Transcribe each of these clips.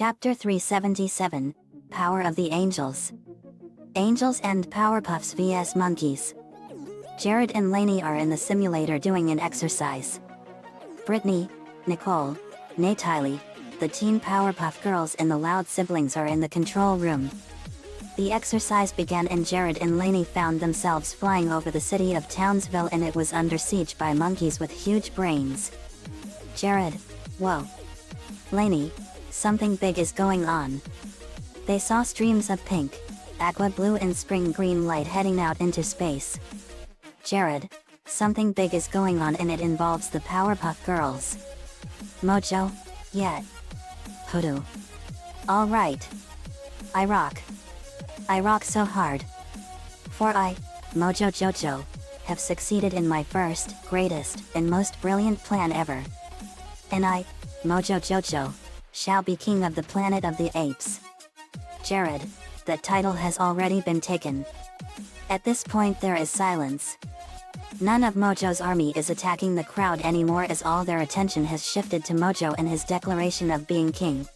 Chapter 377, Power of the Angels. Angels and Powerpuffs vs Monkeys. Jared and Lainey are in the simulator doing an exercise. Brittany, Nicole, Natalie, the teen Powerpuff Girls and the Loud siblings are in the control room. The exercise began and Jared and Lainey found themselves flying over the city of Townsville and it was under siege by monkeys with huge brains. Jared, whoa. Lainey, something big is going on. They saw streams of pink, aqua blue and spring green light heading out into space. Jared, something big is going on and it involves the Powerpuff Girls. Mojo, yeah. Hoodoo. Alright. I rock so hard. For I, Mojo Jojo, have succeeded in my first, greatest, and most brilliant plan ever. And I, Mojo Jojo, shall be king of the planet of the apes. Jared, that title has already been taken. At this point there is silence. None of Mojo's army is attacking the crowd anymore as all their attention has shifted to Mojo and his declaration of being king.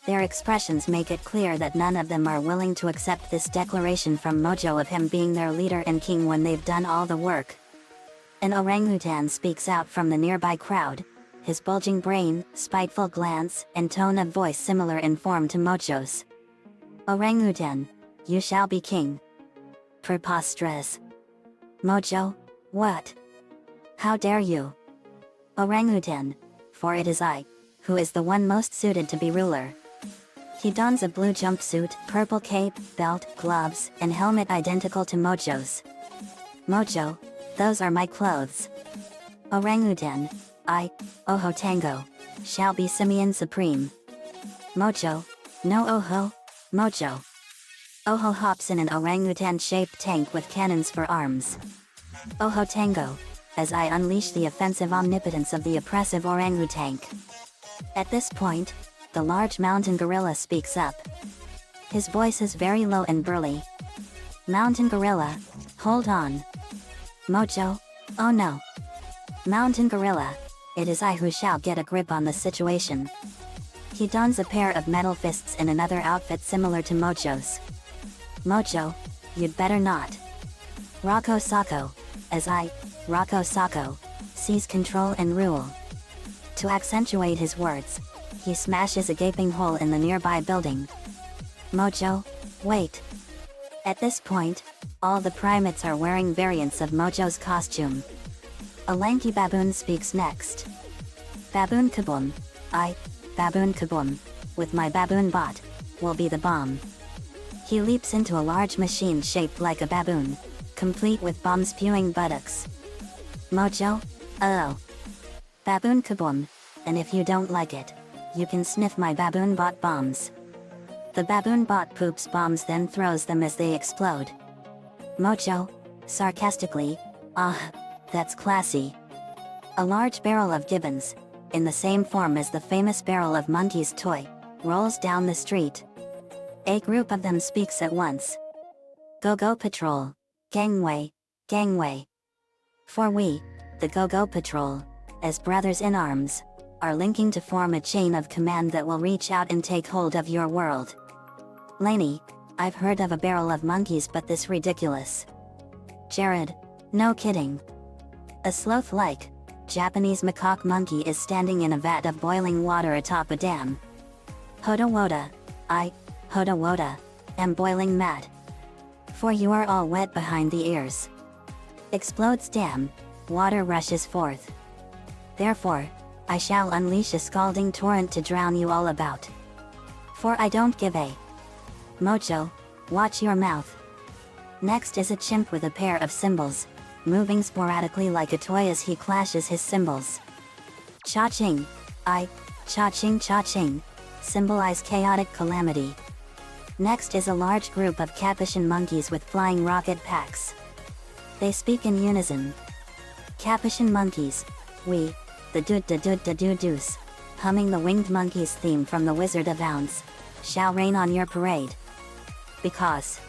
Their expressions make it clear that none of them are willing to accept this declaration from Mojo of him being their leader and king when they've done all the work. An orangutan speaks out from the nearby crowd, his bulging brain, spiteful glance, and tone of voice similar in form to Mojo's. Orangutan, you shall be king. Preposterous. Mojo, what? How dare you? Orangutan, for it is I, who is the one most suited to be ruler. He dons a blue jumpsuit, purple cape, belt, gloves, and helmet identical to Mojo's. Mojo, those are my clothes. Orangutan, I, Oho Tango, shall be Simian Supreme. Mojo, no Oho, Mojo. Oho hops in an orangutan-shaped tank with cannons for arms. Oho Tango, as I unleash the offensive omnipotence of the oppressive orangutan. At this point, the large mountain gorilla speaks up. His voice is very low and burly. Mountain gorilla, hold on. Mojo, oh no. Mountain gorilla, it is I who shall get a grip on the situation. He dons a pair of metal fists in another outfit similar to Mojo's. Mojo, you'd better not. Rocco Sacco, as I, Rocco Sacco, seize control and rule. To accentuate his words, he smashes a gaping hole in the nearby building. Mojo, wait. At this point, all the primates are wearing variants of Mojo's costume. A lanky baboon speaks next. Baboon Kaboom, I, Baboon Kaboom, with my baboon bot, will be the bomb. He leaps into a large machine shaped like a baboon, complete with bomb-spewing buttocks. Mojo, oh. Baboon Kaboom, and if you don't like it, you can sniff my baboon bot bombs. The baboon bot poops bombs then throws them as they explode. Mojo, sarcastically, ah, that's classy. A large barrel of gibbons, in the same form as the famous barrel of Monkey's toy, rolls down the street. A group of them speaks at once. Go-Go Patrol, gangway, gangway. For we, the Go-Go Patrol, as brothers in arms, are linking to form a chain of command that will reach out and take hold of your world. Lainey, I've heard of a barrel of monkeys but this ridiculous. Jared, no kidding. A sloth-like, Japanese macaque monkey is standing in a vat of boiling water atop a dam. Hoda Woda, I, Hoda Woda, am boiling mad. For you are all wet behind the ears. Explodes dam, water rushes forth. Therefore, I shall unleash a scalding torrent to drown you all about. For I don't give a. Mojo, watch your mouth. Next is a chimp with a pair of cymbals, moving sporadically like a toy as he clashes his cymbals. Cha-ching, I, cha-ching cha-ching, symbolize chaotic calamity. Next is a large group of capuchin monkeys with flying rocket packs. They speak in unison. Capuchin monkeys, we, the doot-da-doot-da-doo-doos, humming the Winged Monkeys theme from the Wizard of Oz, shall rain on your parade. Because.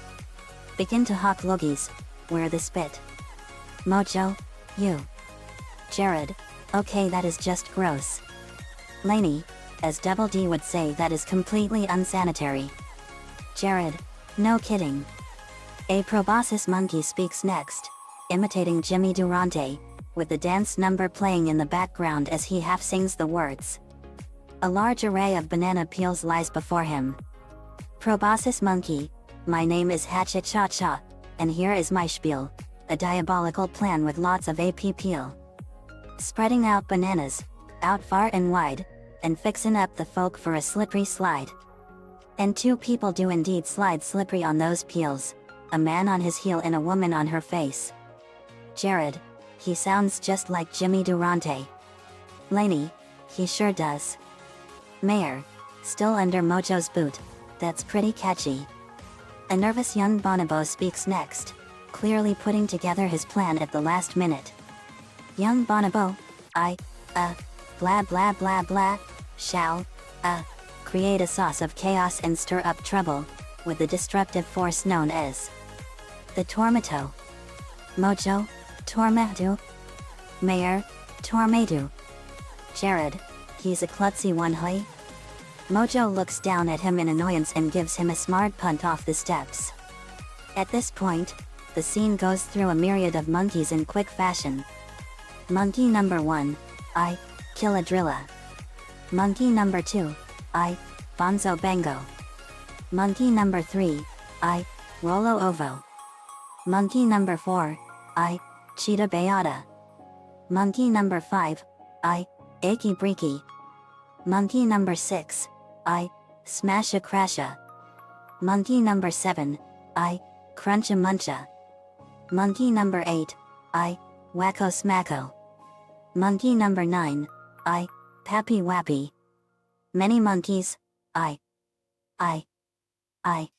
Begin to hawk loogies, where the spit. Mojo, you. Jared, okay that is just gross. Lainey, As Double D would say, that is completely unsanitary. Jared, no kidding. A proboscis monkey speaks next, imitating Jimmy Durante, with the dance number playing in the background as he half sings the words. A large array of banana peels lies before him. Proboscis monkey, my name is Hatchet Cha Cha, and here is my spiel, a diabolical plan with lots of AP peel. Spreading out bananas, out far and wide, and fixin' up the folk for a slippery slide. And two people do indeed slide slippery on those peels, a man on his heel and a woman on her face. Jared, he sounds just like Jimmy Durante. Laney, he sure does. Mayor, still under Mojo's boot, that's pretty catchy. A nervous young bonobo speaks next, clearly putting together his plan at the last minute. Young bonobo, blah blah blah blah, shall, create a sauce of chaos and stir up trouble, with the destructive force known as the Tormato. Mojo, Tormatu. Mayor, Tormatu. Jared, he's a klutzy one hoy. Mojo looks down at him in annoyance and gives him a smart punt off the steps. At this point, the scene goes through a myriad of monkeys in quick fashion. Monkey number 1, Killadrilla. Monkey number 2, Bonzo Bango. Monkey number 3, Rolo Ovo. Monkey number 4, Cheetah Beata. Monkey number 5, Achy Breaky. Monkey number 6, Smasha Crasha. Monkey number 7, Cruncha Muncha. Monkey number 8, Wacko Smacko. Monkey number 9, Pappy Wappy. Many monkeys, I, I, I,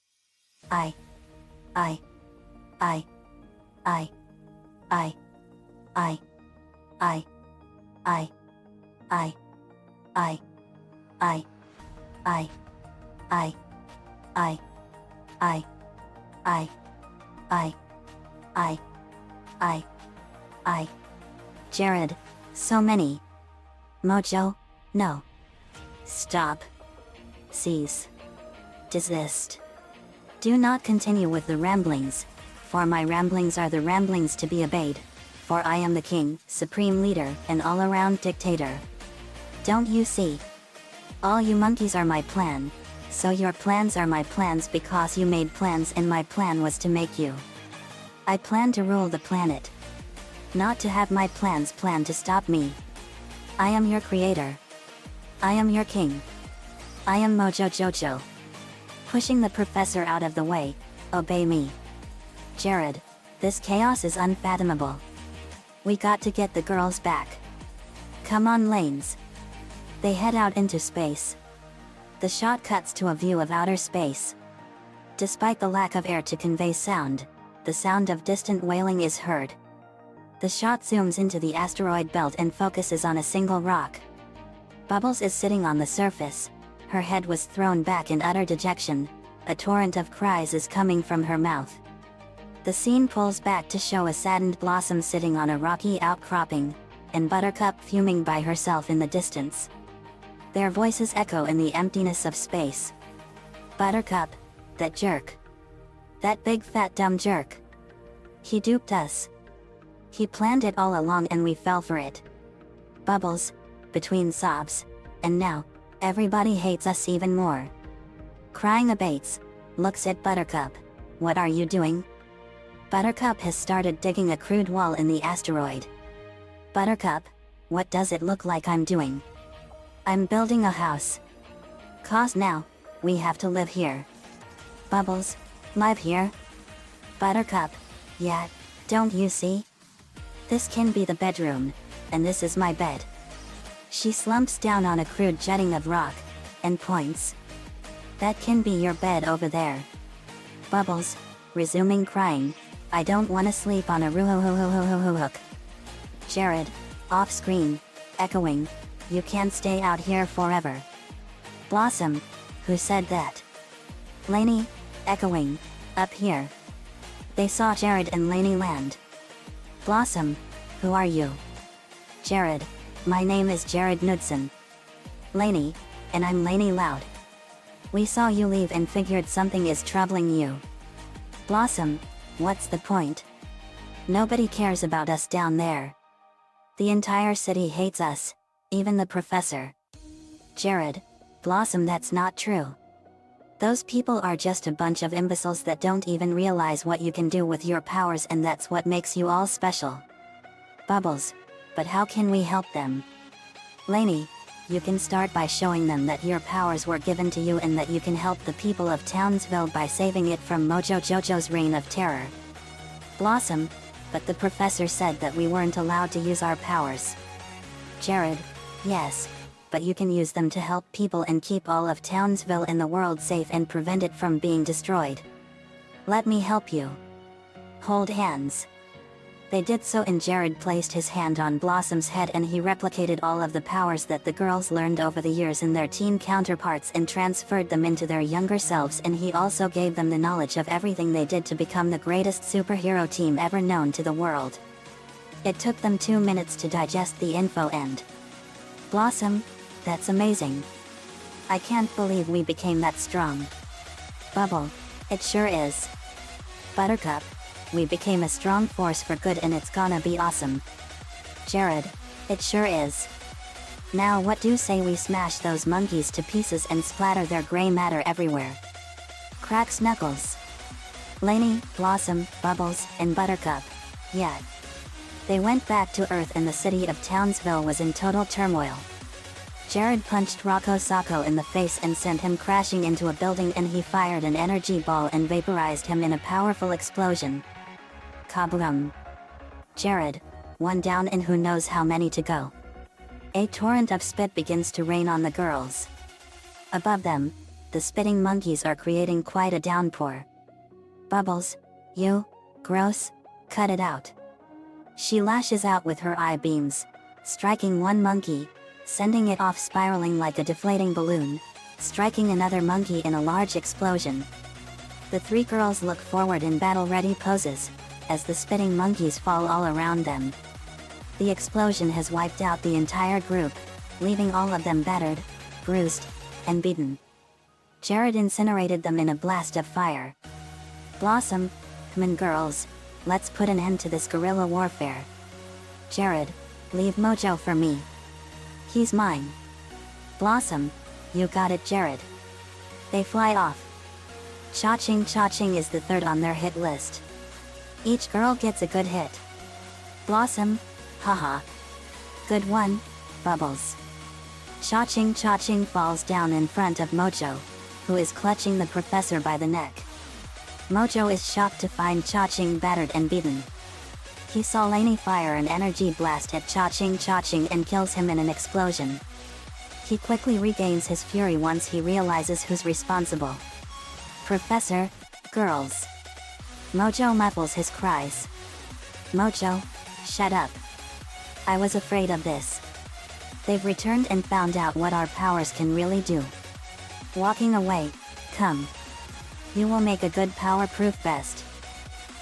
I, I, I, I, I, I, I, I, I, I, I, I, I, I, I, I. Jared, so many. Mojo, no. Stop. Cease. Desist. Do not continue with the ramblings, for my ramblings are the ramblings to be obeyed, for I am the king, supreme leader, and all-around dictator. Don't you see? All you monkeys are my plan, so your plans are my plans because you made plans and my plan was to make you. I plan to rule the planet. Not to have my plans plan to stop me. I am your creator. I am your king. I am Mojo Jojo. Pushing the professor out of the way, obey me. Jared, this chaos is unfathomable. We got to get the girls back. Come on, Lanes. They head out into space. The shot cuts to a view of outer space. Despite the lack of air to convey sound, the sound of distant wailing is heard. The shot zooms into the asteroid belt and focuses on a single rock. Bubbles is sitting on the surface. Her head was thrown back in utter dejection. A torrent of cries is coming from her mouth. The scene pulls back to show a saddened Blossom sitting on a rocky outcropping, and Buttercup fuming by herself in the distance. Their voices echo in the emptiness of space. Buttercup, that jerk. That big fat dumb jerk. He duped us. He planned it all along and we fell for it. Bubbles, between sobs, and now, everybody hates us even more. Crying abates, looks at Buttercup. What are you doing? Buttercup has started digging a crude wall in the asteroid. Buttercup, what does it look like I'm doing? I'm building a house. 'Cause now, we have to live here. Bubbles, live here? Buttercup, yeah, don't you see? This can be the bedroom, and this is my bed. She slumps down on a crude jutting of rock, and points. That can be your bed over there. Bubbles, resuming crying, I don't wanna sleep on a hook. Jared, off screen, echoing, you can't stay out here forever. Blossom, who said that? Lainey, echoing, up here. They saw Jared and Lainey land. Blossom, who are you? Jared, my name is Jared Knudsen. Lainey, And I'm Lainey Loud. We saw you leave and figured something is troubling you. Blossom, what's the point? Nobody cares about us down there. The entire city hates us, even the professor. Jared, Blossom, that's not true. Those people are just a bunch of imbeciles that don't even realize what you can do with your powers, and that's what makes you all special. Bubbles, but how can we help them? Lainey, you can start by showing them that your powers were given to you and that you can help the people of Townsville by saving it from Mojo Jojo's reign of terror. Blossom, but the professor said that we weren't allowed to use our powers. Jared, yes, but you can use them to help people and keep all of Townsville and the world safe and prevent it from being destroyed. Let me help you. Hold hands. They did so, and Jared placed his hand on Blossom's head and he replicated all of the powers that the girls learned over the years in their teen counterparts and transferred them into their younger selves, and he also gave them the knowledge of everything they did to become the greatest superhero team ever known to the world. It took them 2 minutes to digest the info and... Blossom, that's amazing. I can't believe we became that strong. Bubble, it sure is. Buttercup, we became a strong force for good and it's gonna be awesome. Jared, it sure is. Now what do you say we smash those monkeys to pieces and splatter their gray matter everywhere? Cracks knuckles. Lainey, Blossom, Bubbles, and Buttercup, yeah. They went back to Earth and the city of Townsville was in total turmoil. Jared punched Rocco Sacco in the face and sent him crashing into a building, and he fired an energy ball and vaporized him in a powerful explosion. Kaboom! Jared, one down and who knows how many to go. A torrent of spit begins to rain on the girls. Above them, the spitting monkeys are creating quite a downpour. Bubbles, you, gross, cut it out. She lashes out with her eye beams, striking one monkey, sending it off spiraling like a deflating balloon, striking another monkey in a large explosion. The three girls look forward in battle-ready poses, as the spitting monkeys fall all around them. The explosion has wiped out the entire group, leaving all of them battered, bruised, and beaten. Jared incinerated them in a blast of fire. Blossom, come on girls, let's put an end to this guerrilla warfare. Jared, leave Mojo for me. He's mine. Blossom, you got it, Jared. They fly off. Cha-ching is the third on their hit list. Each girl gets a good hit. Blossom, haha. Good one, Bubbles. Cha-ching falls down in front of Mojo, who is clutching the professor by the neck. Mojo is shocked to find Cha-ching battered and beaten. He saw Lainey fire an energy blast at Cha-ching and kills him in an explosion. He quickly regains his fury once he realizes who's responsible. Professor, girls. Mojo muffles his cries. Mojo, shut up. I was afraid of this. They've returned and found out what our powers can really do. Walking away, come. You will make a good power-proof vest.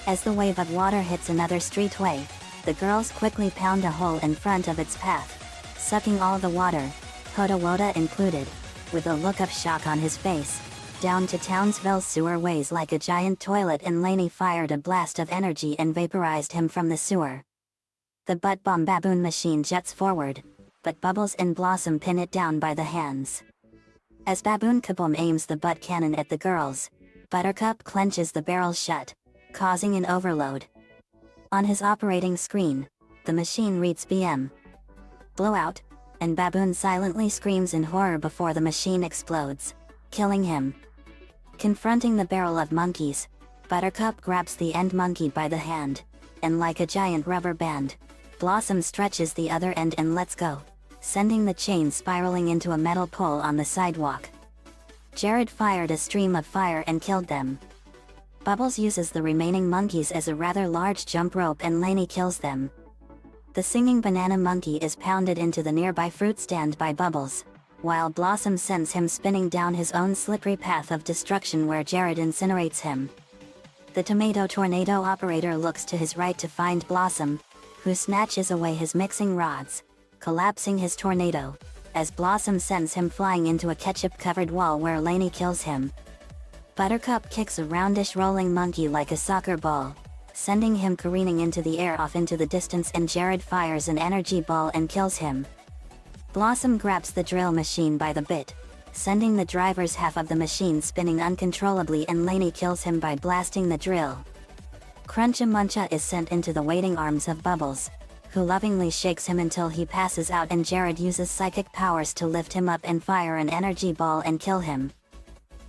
As the wave of water hits another streetway, the girls quickly pound a hole in front of its path, sucking all the water, Hoda included, with a look of shock on his face, down to Townsville's sewer ways like a giant toilet, and Lainey fired a blast of energy and vaporized him from the sewer. The butt bomb baboon machine jets forward, but Bubbles and Blossom pin it down by the hands. As Baboon Kaboom aims the butt cannon at the girls, Buttercup clenches the barrel shut, causing an overload. On his operating screen, the machine reads BM. Blowout, and Baboon silently screams in horror before the machine explodes, killing him. Confronting the barrel of monkeys, Buttercup grabs the end monkey by the hand, and like a giant rubber band, Blossom stretches the other end and lets go, sending the chain spiraling into a metal pole on the sidewalk. Jared fired a stream of fire and killed them. Bubbles uses the remaining monkeys as a rather large jump rope and Lainey kills them. The singing banana monkey is pounded into the nearby fruit stand by Bubbles, while Blossom sends him spinning down his own slippery path of destruction where Jared incinerates him. The tomato tornado operator looks to his right to find Blossom, who snatches away his mixing rods, collapsing his tornado. as Blossom sends him flying into a ketchup-covered wall where Lainey kills him. Buttercup kicks a roundish rolling monkey like a soccer ball, sending him careening into the air off into the distance, and Jared fires an energy ball and kills him. Blossom grabs the drill machine by the bit, sending the driver's half of the machine spinning uncontrollably, and Lainey kills him by blasting the drill. Cruncha Muncha is sent into the waiting arms of Bubbles, who lovingly shakes him until he passes out, and Jared uses psychic powers to lift him up and fire an energy ball and kill him.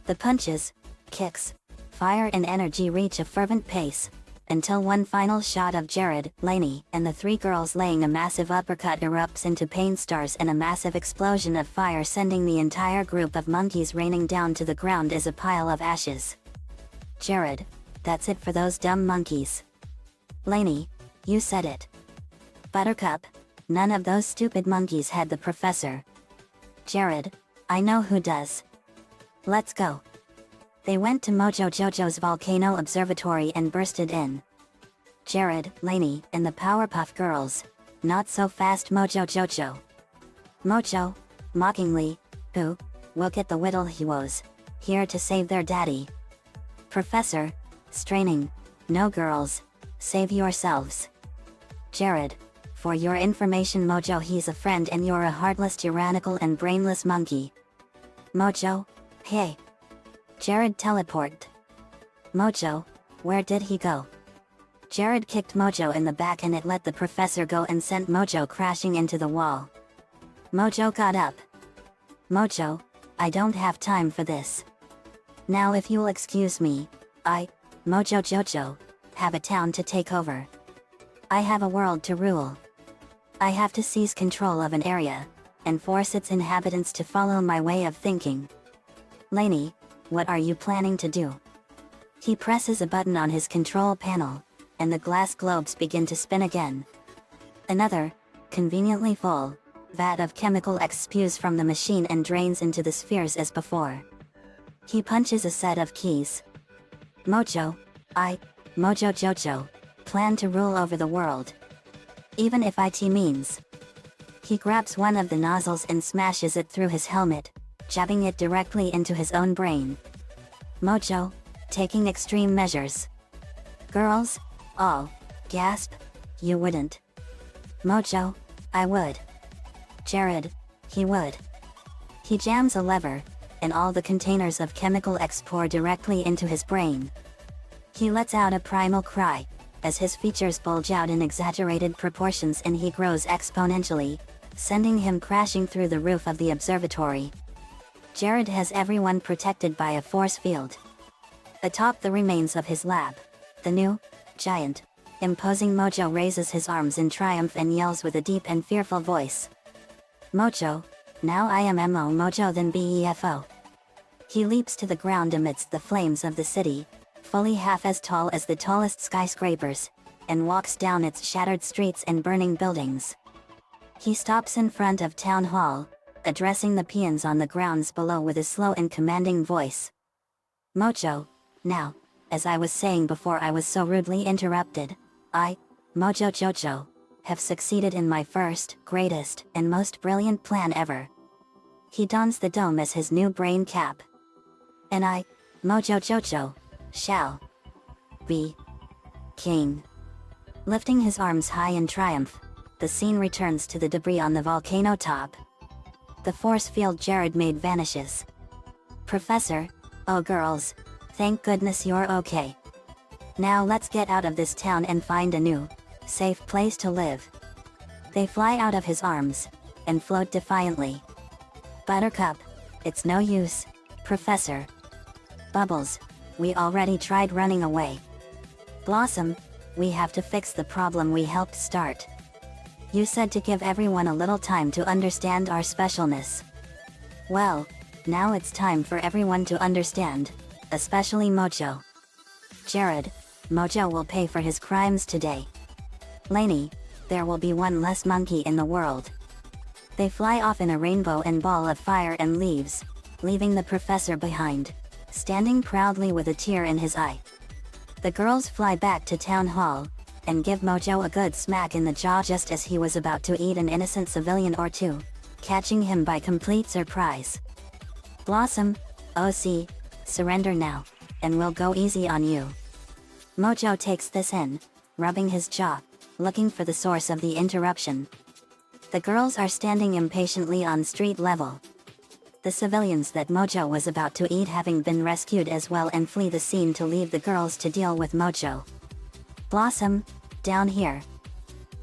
The punches, kicks, fire and energy reach a fervent pace, until one final shot of Jared, Lainey, and the three girls laying a massive uppercut erupts into pain stars and a massive explosion of fire, sending the entire group of monkeys raining down to the ground as a pile of ashes. Jared, that's it for those dumb monkeys. Lainey, you said it. Buttercup, none of those stupid monkeys had the professor. Jared, I know who does. Let's go. They went to Mojo Jojo's volcano observatory and bursted in. Jared, Lainey, and the Powerpuff Girls. Not so fast, Mojo Jojo. Mojo, mockingly, who, look at the Whittle Heroes, here to save their daddy. Professor, straining, no girls, save yourselves. Jared, for your information Mojo, he's a friend and you're a heartless, tyrannical and brainless monkey. Mojo, hey. Jared teleport. Mojo, where did he go? Jared kicked Mojo in the back and it let the professor go and sent Mojo crashing into the wall. Mojo got up. Mojo, I don't have time for this. Now if you'll excuse me, I, Mojo Jojo, have a town to take over. I have a world to rule. I have to seize control of an area, and force its inhabitants to follow my way of thinking. Lainey, what are you planning to do? He presses a button on his control panel, and the glass globes begin to spin again. Another, conveniently full, vat of chemical X spews from the machine and drains into the spheres as before. He punches a set of keys. Mojo, I, Mojo Jojo, plan to rule over the world. Even if it means. He grabs one of the nozzles and smashes it through his helmet, jabbing it directly into his own brain. Mojo, taking extreme measures. Girls, all, gasp, you wouldn't. Mojo, I would. Jared, he would. He jams a lever, and all the containers of chemical X pour directly into his brain. He lets out a primal cry, as his features bulge out in exaggerated proportions and he grows exponentially, sending him crashing through the roof of the observatory. Jared has everyone protected by a force field. Atop the remains of his lab, the new, giant, imposing Mojo raises his arms in triumph and yells with a deep and fearful voice. Mojo, now I am Mo Mojo than BEFO. He leaps to the ground amidst the flames of the city, fully half as tall as the tallest skyscrapers, and walks down its shattered streets and burning buildings. He stops in front of Town Hall, addressing the peons on the grounds below with a slow and commanding voice. Mojo, now, as I was saying before I was so rudely interrupted, I, Mojo Jojo, have succeeded in my first, greatest, and most brilliant plan ever. He dons the dome as his new brain cap. And I, Mojo Jojo, shall be king. Lifting his arms high in triumph, the scene returns to the debris on the volcano top. The force field Jared made vanishes. Professor, oh girls, thank goodness you're okay. Now let's get out of this town and find a new, safe place to live. They fly out of his arms, and float defiantly. Buttercup, it's no use, Professor. Bubbles, we already tried running away. Blossom, we have to fix the problem we helped start. You said to give everyone a little time to understand our specialness. Well, now it's time for everyone to understand, especially Mojo. Jared, Mojo will pay for his crimes today. Lainey, there will be one less monkey in the world. They fly off in a rainbow and ball of fire and leaves, leaving the professor behind, standing proudly with a tear in his eye. The girls fly back to Town Hall, and give Mojo a good smack in the jaw just as he was about to eat an innocent civilian or two, catching him by complete surprise. Blossom, OC, surrender now, and we'll go easy on you. Mojo takes this in, rubbing his jaw, looking for the source of the interruption. The girls are standing impatiently on street level. The civilians that Mojo was about to eat having been rescued as well and flee the scene to leave the girls to deal with Mojo. Blossom, down here.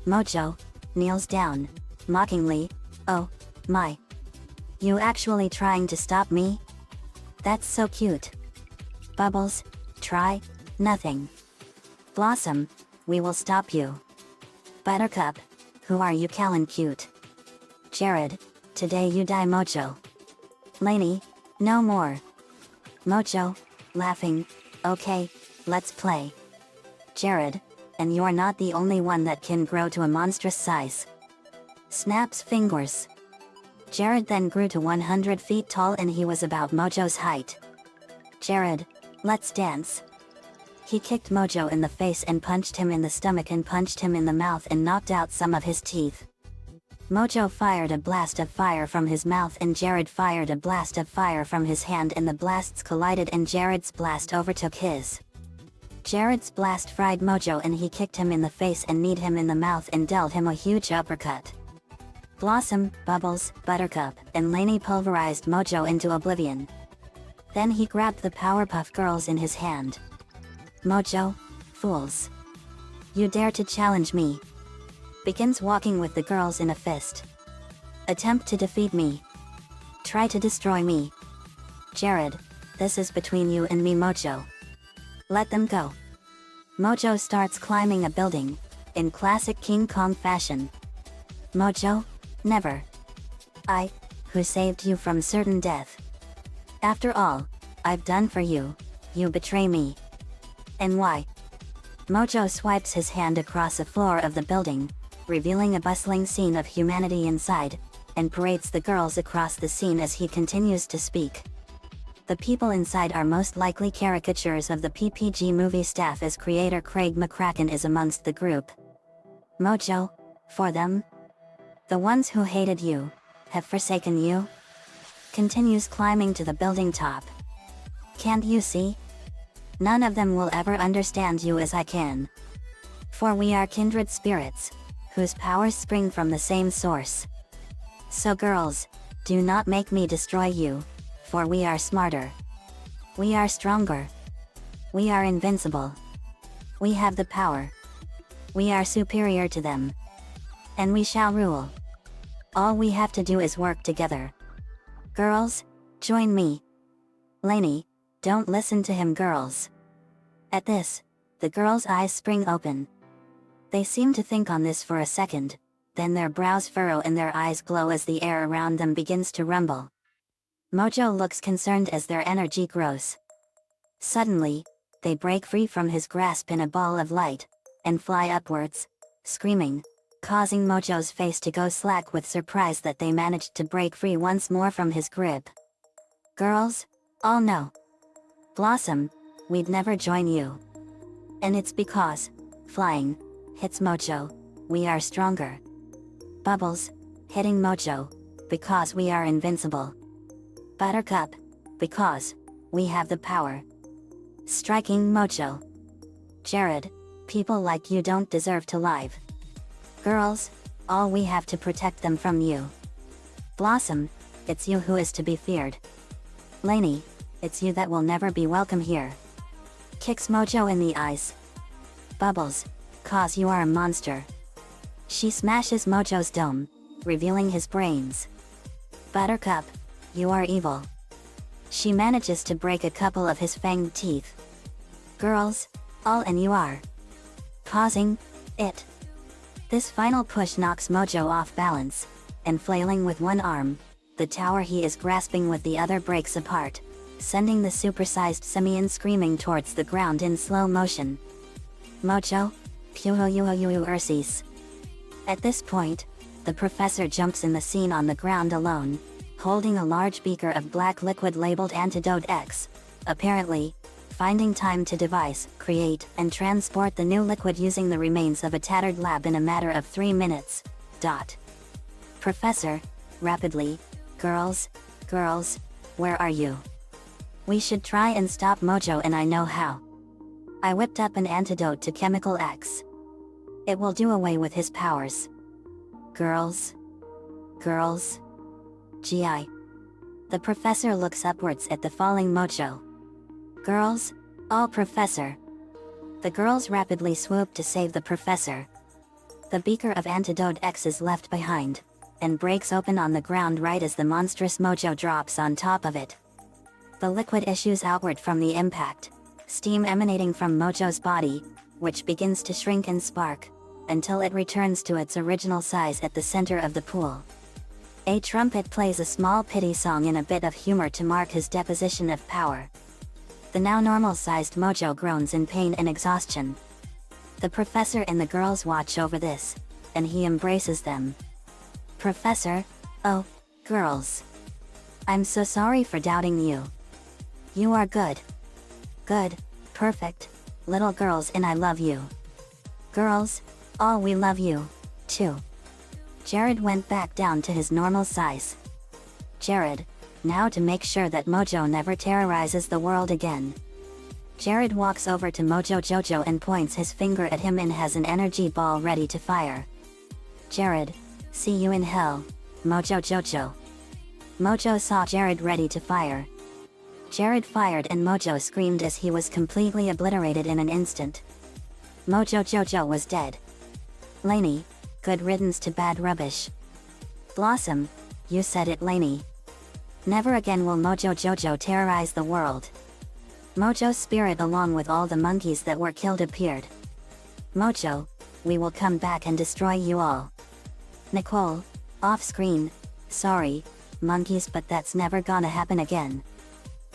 Mojo kneels down, mockingly, oh, my. You actually trying to stop me? That's so cute. Bubbles, try, nothing. Blossom, we will stop you. Buttercup, who are you calling cute? Jared, today you die Mojo. Lainey, no more. Mojo, laughing, okay, let's play. Jared, and you're not the only one that can grow to a monstrous size. Snaps fingers. Jared then grew to 100 feet tall and he was about Mojo's height. Jared, let's dance. He kicked Mojo in the face and punched him in the stomach and punched him in the mouth and knocked out some of his teeth. Mojo fired a blast of fire from his mouth and Jared fired a blast of fire from his hand and the blasts collided and Jared's blast overtook his. Jared's blast fried Mojo and he kicked him in the face and kneed him in the mouth and dealt him a huge uppercut. Blossom, Bubbles, Buttercup, and Lainey pulverized Mojo into oblivion. Then he grabbed the Powerpuff Girls in his hand. Mojo, fools. You dare to challenge me. Begins walking with the girls in a fist. Attempt to defeat me. Try to destroy me. Jared, this is between you and me Mojo. Let them go. Mojo starts climbing a building, in classic King Kong fashion. Mojo, never. I, who saved you from certain death. After all I've done for you, you betray me. And why? Mojo swipes his hand across the floor of the building, revealing a bustling scene of humanity inside, and parades the girls across the scene as he continues to speak. The people inside are most likely caricatures of the PPG movie staff as creator Craig McCracken is amongst the group. Mojo, for them? The ones who hated you, have forsaken you? Continues climbing to the building top. Can't you see? None of them will ever understand you as I can. For we are kindred spirits, whose powers spring from the same source. So girls, do not make me destroy you, for we are smarter. We are stronger. We are invincible. We have the power. We are superior to them. And we shall rule. All we have to do is work together. Girls, join me. Lainey, don't listen to him girls. At this, the girls' eyes spring open. They seem to think on this for a second, then their brows furrow and their eyes glow as the air around them begins to rumble. Mojo looks concerned as their energy grows. Suddenly, they break free from his grasp in a ball of light, and fly upwards, screaming, causing Mojo's face to go slack with surprise that they managed to break free once more from his grip. Girls, all know. Blossom, we'd never join you. And it's because, flying, hits Mojo, we are stronger. Bubbles, hitting Mojo, because we are invincible. Buttercup, because we have the power. Striking Mojo. Jared, people like you don't deserve to live. Girls, all we have to protect them from you. Blossom, it's you who is to be feared. Lainey, it's you that will never be welcome here. Kicks Mojo in the eyes. Bubbles, cause you are a monster. She smashes Mojo's dome, revealing his brains. Buttercup, you are evil. She manages to break a couple of his fanged teeth. Girls, all and you are. Pausing, it. This final push knocks Mojo off balance, and flailing with one arm, the tower he is grasping with the other breaks apart, sending the supersized simian screaming towards the ground in slow motion. Mojo, Puhoyuhoyu Ursis. At this point, the professor jumps in the scene on the ground alone, holding a large beaker of black liquid labeled Antidote X, apparently, finding time to devise, create, and transport the new liquid using the remains of a tattered lab in a matter of 3 minutes. Professor, rapidly, girls, girls, where are you? We should try and stop Mojo and I know how. I whipped up an antidote to Chemical X. It will do away with his powers. Girls. Girls. GI. The professor looks upwards at the falling Mojo. Girls, all professor. The girls rapidly swoop to save the professor. The beaker of Antidote X is left behind, and breaks open on the ground right as the monstrous Mojo drops on top of it. The liquid issues outward from the impact, steam emanating from Mojo's body, which begins to shrink and spark, until it returns to its original size at the center of the pool. A trumpet plays a small pity song in a bit of humor to mark his deposition of power. The now normal-sized Mojo groans in pain and exhaustion. The professor and the girls watch over this, and he embraces them. Professor, oh, girls. I'm so sorry for doubting you. You are good. Good, perfect, little girls and I love you. Girls, all we love you, too. Jared went back down to his normal size. Jared, now to make sure that Mojo never terrorizes the world again. Jared walks over to Mojo Jojo and points his finger at him and has an energy ball ready to fire. Jared, see you in hell, Mojo Jojo. Mojo saw Jared ready to fire. Jared fired and Mojo screamed as he was completely obliterated in an instant. Mojo Jojo was dead. Lainey, good riddance to bad rubbish. Blossom, you said it, Lainey. Never again will Mojo Jojo terrorize the world. Mojo's spirit along with all the monkeys that were killed appeared. Mojo, we will come back and destroy you all. Nicole, off screen, sorry, monkeys, but that's never gonna happen again.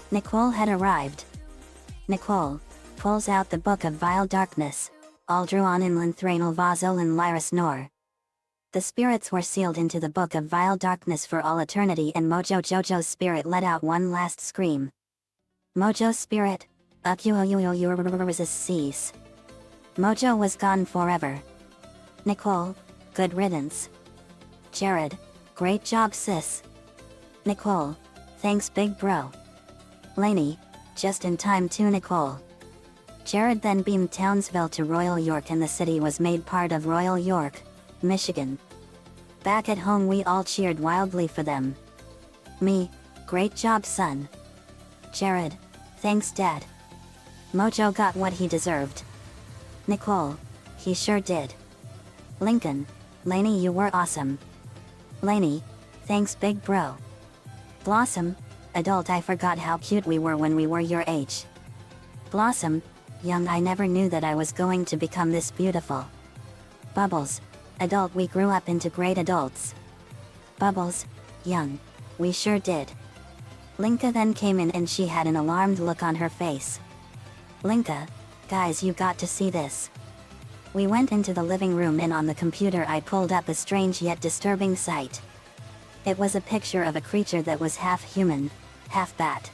Nicole had arrived. Nicole pulls out the Book of Vile Darkness, Aldruan in Linthranal Vazol and Lyris Nor. The spirits were sealed into the Book of Vile Darkness for all eternity and Mojo Jojo's spirit let out one last scream. Mojo's spirit, cease. Mojo was gone forever. Nicole, good riddance. Jared, great job sis. Nicole, thanks big bro. Lainey, just in time too Nicole. Jared then beamed Townsville to Royal York and the city was made part of Royal York, Michigan. Back at home we all cheered wildly for them. Me, great job son. Jared, thanks dad. Mojo got what he deserved. Nicole, he sure did. Lincoln, Lainey you were awesome. Lainey, thanks big bro. Blossom, adult I forgot how cute we were when we were your age. Blossom, young I never knew that I was going to become this beautiful. Bubbles, adult we grew up into great adults. Bubbles, young, we sure did. Linka then came in and she had an alarmed look on her face. Linka, guys you got to see this. We went into the living room and on the computer I pulled up a strange yet disturbing sight. It was a picture of a creature that was half human, half bat.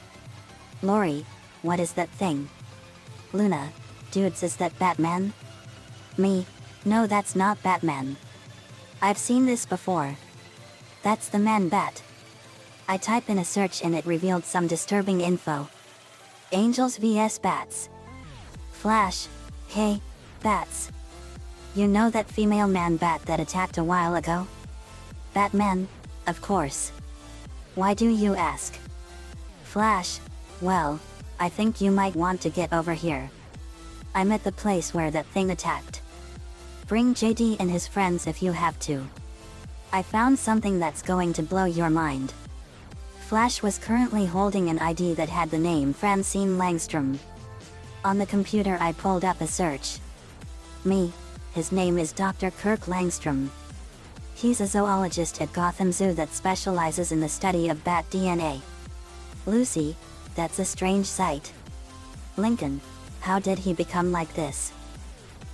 Lori, what is that thing? Luna, dudes is that Batman? Me, no that's not Batman. I've seen this before. That's the Man-Bat. I type in a search and it revealed some disturbing info. Angels vs Bats. Flash, hey, bats. You know that female Man-Bat that attacked a while ago? Batman, of course. Why do you ask? Flash, well, I think you might want to get over here. I'm at the place where that thing attacked. Bring JD and his friends if you have to. I found something that's going to blow your mind. Flash was currently holding an ID that had the name Francine Langstrom. On the computer I pulled up a search. Me, his name is Dr. Kirk Langstrom. He's a zoologist at Gotham Zoo that specializes in the study of bat DNA. Lucy, that's a strange sight. Lincoln, how did he become like this?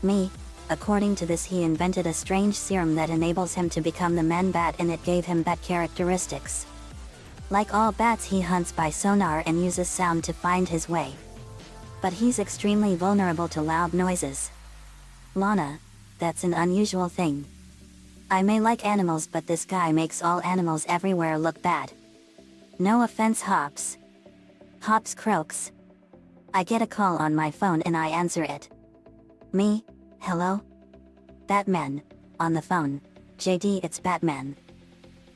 Me, according to this he invented a strange serum that enables him to become the Man-Bat and it gave him bat characteristics. Like all bats he hunts by sonar and uses sound to find his way. But he's extremely vulnerable to loud noises. Lana, that's an unusual thing. I may like animals, but this guy makes all animals everywhere look bad. No offense, Hops. Hops croaks. I get a call on my phone and I answer it. Me? Hello? Batman. On the phone. JD, it's Batman.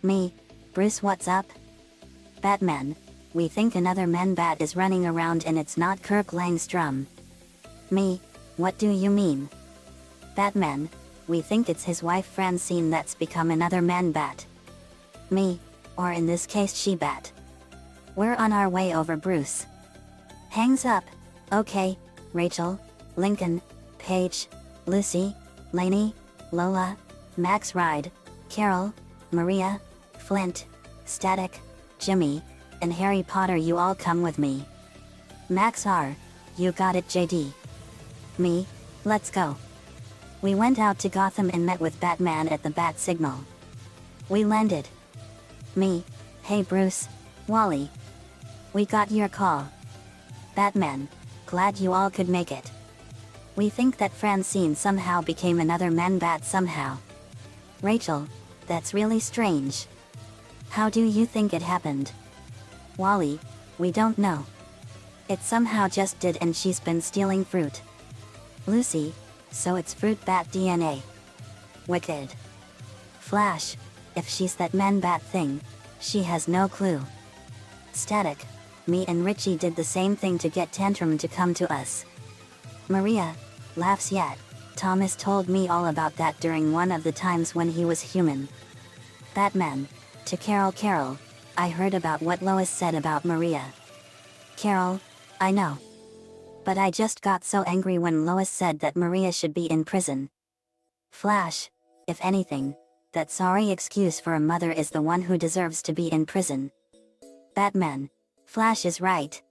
Me? Bruce, what's up? Batman. We think another man-bat is running around and it's not Kirk Langstrom. Me? What do you mean? Batman. We think it's his wife Francine that's become another man-bat. Me? Or in this case she-bat. We're on our way over. Bruce hangs up. Okay, Rachel, Lincoln, Paige, Lucy, Lainey, Lola, Max Ride, Carol, Maria, Flint, Static, Jimmy, and Harry Potter, you all come with me. Max R. You got it, JD. Me? Let's go. We went out to Gotham and met with Batman at the Bat Signal. We landed. Me? Hey Bruce, Wally. We got your call. Batman. Glad you all could make it. We think that Francine somehow became another man-bat somehow. Rachel. That's really strange. How do you think it happened? Wally. We don't know. It somehow just did, and she's been stealing fruit. Lucy. So it's fruit bat DNA. Wicked. Flash. If she's that man-bat thing, she has no clue. Static. Me and Richie did the same thing to get Tantrum to come to us. Maria. Laughs yet. Thomas told me all about that during one of the times when he was human. Batman. To Carol. I heard about what Lois said about Maria. Carol. I know. But I just got so angry when Lois said that Maria should be in prison. Flash. If anything, that sorry excuse for a mother is the one who deserves to be in prison. Batman. Flash is right.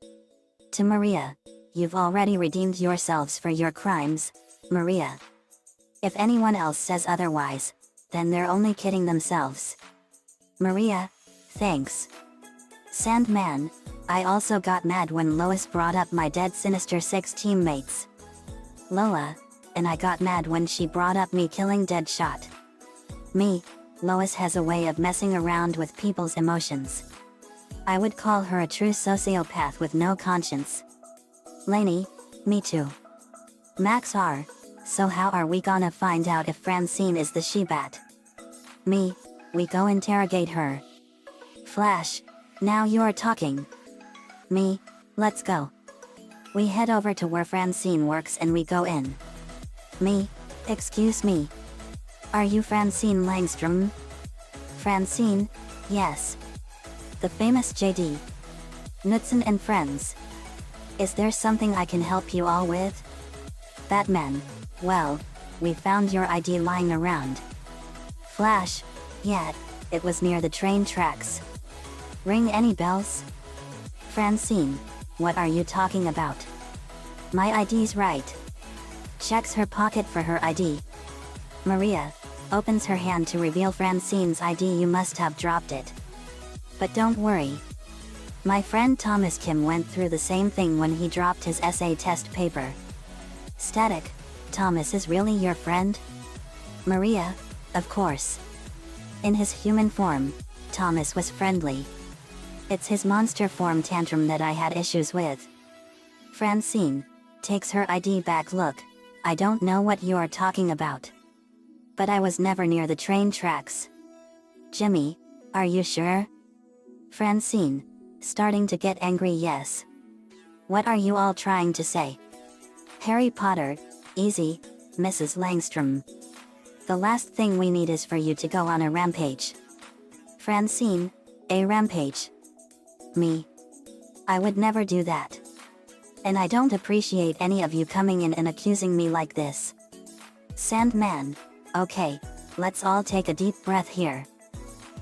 To Maria. You've already redeemed yourselves for your crimes, Maria. If anyone else says otherwise, then they're only kidding themselves. Maria. Thanks. Sandman. I also got mad when Lois brought up my dead Sinister Six teammates. Lola. And I got mad when she brought up me killing Deadshot. Me. Lois has a way of messing around with people's emotions. I would call her a true sociopath with no conscience. Lainey. Me too. Max R. So how are we gonna find out if Francine is the she-bat? Me. We go interrogate her. Flash. Now you're talking. Me. Let's go. We head over to where Francine works and we go in. Me. Excuse me. Are you Francine Langstrom? Francine? Yes. The famous JD. Knudsen and Friends. Is there something I can help you all with? Batman. Well, we found your ID lying around. Flash. Yeah, it was near the train tracks. Ring any bells? Francine. What are you talking about? My ID's right. Checks her pocket for her ID. Maria. Opens her hand to reveal Francine's ID. You must have dropped it. But don't worry. My friend Thomas Kim went through the same thing when he dropped his essay test paper. Static. Thomas is really your friend? Maria. Of course. In his human form, Thomas was friendly. It's his monster form Tantrum that I had issues with. Francine. Takes her ID back. Look, I don't know what you're talking about. But I was never near the train tracks. Jimmy. Are you sure? Francine. Starting to get angry. Yes. What are you all trying to say? Harry Potter. Easy, Mrs. Langstrom. The last thing we need is for you to go on a rampage. Francine. A rampage. Me. I would never do that. And I don't appreciate any of you coming in and accusing me like this. Sandman. Okay, let's all take a deep breath here.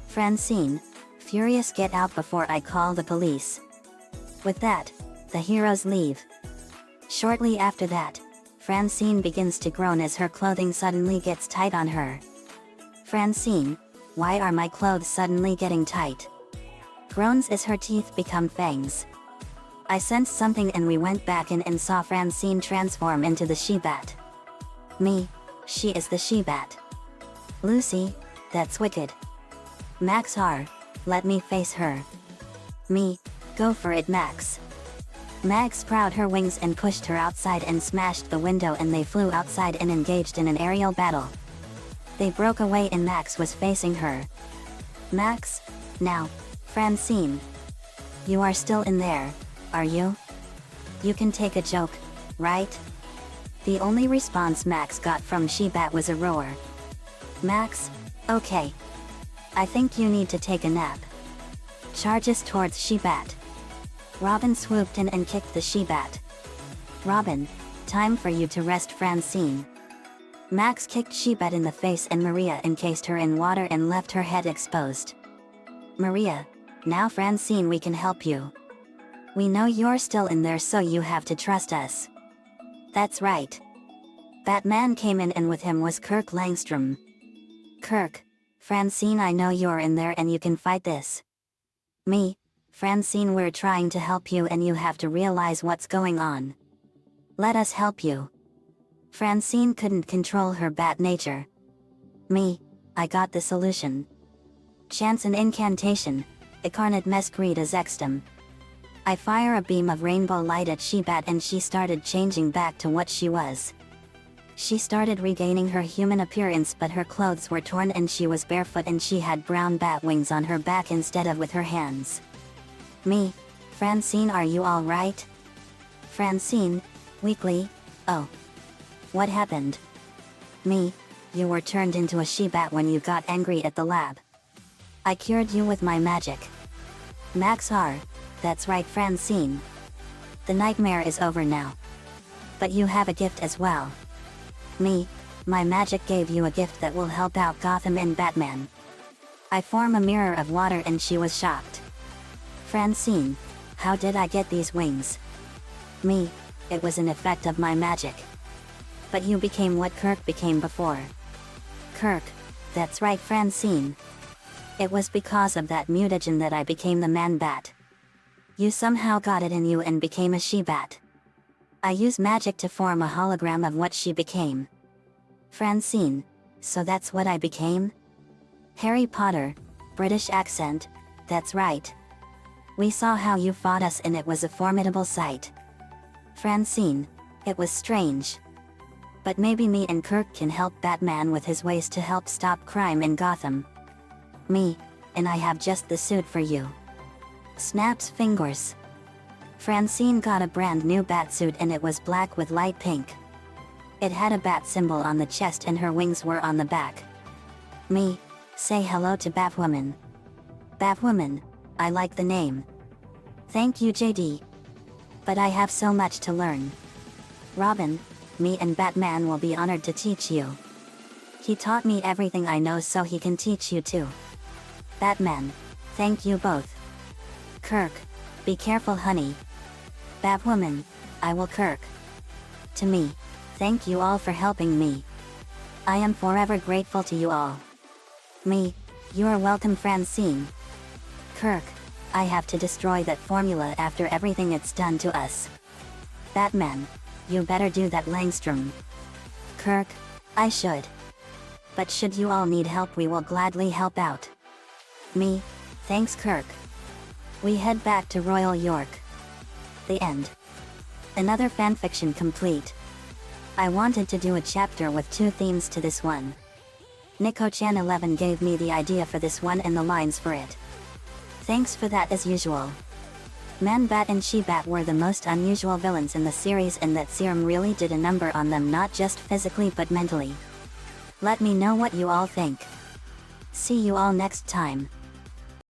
Francine. Furious, get out before I call the police. With that, the heroes leave. Shortly after that, Francine begins to groan as her clothing suddenly gets tight on her. Francine. Why are my clothes suddenly getting tight? Groans as her teeth become fangs. I sensed something and we went back in and saw Francine transform into the she-bat. Me. She is the she-bat. Lucy. that's wicked. Max R, let me face her. Me, go for it Max. Mag sprouted her wings and pushed her outside and smashed the window, and they flew outside and engaged in an aerial battle. They broke away and Max was facing her. Max, now, Francine. You are still in there, are you? You can take a joke, right? The only response Max got from She-Bat was a roar. Max, okay. I think you need to take a nap. Charges towards She-Bat. Robin swooped in and kicked the She-Bat. Robin, time for you to rest Francine. Max kicked She-Bat in the face and Maria encased her in water and left her head exposed. Maria, now Francine, we can help you. We know you're still in there, so you have to trust us. That's right. Batman came in and with him was Kirk Langstrom. Kirk, Francine, I know you're in there and you can fight this. Me, Francine, we're trying to help you and you have to realize what's going on. Let us help you. Francine couldn't control her bat nature. Me, I got the solution. Chance an incantation, Incarnate Mesqueridas Extem. I fire a beam of rainbow light at She-Bat and she started changing back to what she was. She started regaining her human appearance, but her clothes were torn and she was barefoot and she had brown bat wings on her back instead of with her hands. Me, Francine, are you alright? Francine, weakly, oh. What happened? Me, you were turned into a She-Bat when you got angry at the lab. I cured you with my magic. Max R, that's right Francine. The nightmare is over now. But you have a gift as well. Me, my magic gave you a gift that will help out Gotham and Batman. I form a mirror of water and she was shocked. Francine, how did I get these wings? Me, it was an effect of my magic. But you became what Kirk became before. Kirk, that's right Francine. It was because of that mutagen that I became the Man-Bat. You somehow got it in you and became a She-Bat. I use magic to form a hologram of what she became. Francine, so that's what I became? Harry Potter, British accent, that's right. We saw how you fought us and it was a formidable sight. Francine, it was strange. But maybe me and Kirk can help Batman with his ways to help stop crime in Gotham. Me, and I have just the suit for you. Snaps fingers. Francine got a brand new batsuit and it was black with light pink. It had a bat symbol on the chest and her wings were on the back. Me, say hello to Batwoman. Batwoman, I like the name. Thank you JD. But I have so much to learn. Robin, me and Batman will be honored to teach you. He taught me everything I know, so he can teach you too. Batman, thank you both. Kirk, be careful honey. Batwoman, I will Kirk. To me, thank you all for helping me. I am forever grateful to you all. Me, you are welcome Francine. Kirk, I have to destroy that formula after everything it's done to us. Batman, you better do that Langstrom. Kirk, I should. But should you all need help, we will gladly help out. Me, thanks Kirk. We head back to Royal York. The end. Another fanfiction complete. I wanted to do a chapter with 2 themes to this one. Nico-chan11 gave me the idea for this one and the lines for it. Thanks for that as usual. Man-Bat and She-Bat were the most unusual villains in the series, and that serum really did a number on them, not just physically but mentally. Let me know what you all think. See you all next time.